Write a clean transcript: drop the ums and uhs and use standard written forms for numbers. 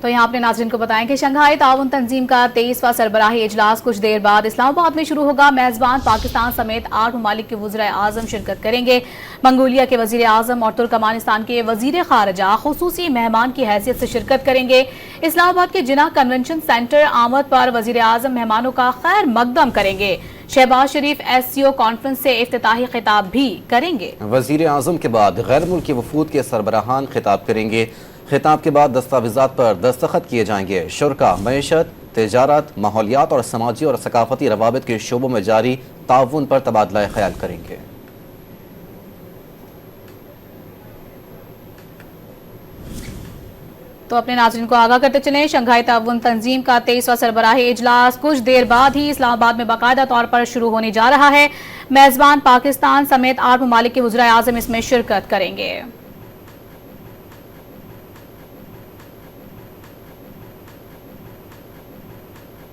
تو یہاں اپنے ناظرین کو بتائیں کہ شنگھائی تعاون تنظیم کا 23واں سربراہی اجلاس کچھ دیر بعد اسلام آباد میں شروع ہوگا۔ میزبان پاکستان سمیت 8 ممالک کے وزرائے اعظم شرکت کریں گے۔ منگولیا کے وزیر اعظم اور ترکمانستان کے وزیر خارجہ خصوصی مہمان کی حیثیت سے شرکت کریں گے۔ اسلام آباد کے جناح کنونشن سینٹر آمد پر وزیر اعظم مہمانوں کا خیر مقدم کریں گے۔ شہباز شریف SCO کانفرنس سے افتتاحی خطاب بھی کریں گے۔ وزیر اعظم کے بعد غیر ملکی وفود کے سربراہان خطاب کریں گے۔ خطاب کے بعد دستاویزات پر دستخط کیے جائیں گے۔ شرکاء معیشت، تجارت، ماحولیات اور سماجی اور ثقافتی روابط کے شعبوں میں جاری تعاون پر تبادلہ خیال کریں گے۔ تو اپنے ناظرین کو آگاہ کرتے چلیں، شنگھائی تعاون تنظیم کا 23واں سربراہی اجلاس کچھ دیر بعد ہی اسلام آباد میں باقاعدہ طور پر شروع ہونے جا رہا ہے۔ میزبان پاکستان سمیت 8 ممالک کے وزرائے اعظم اس میں شرکت کریں گے۔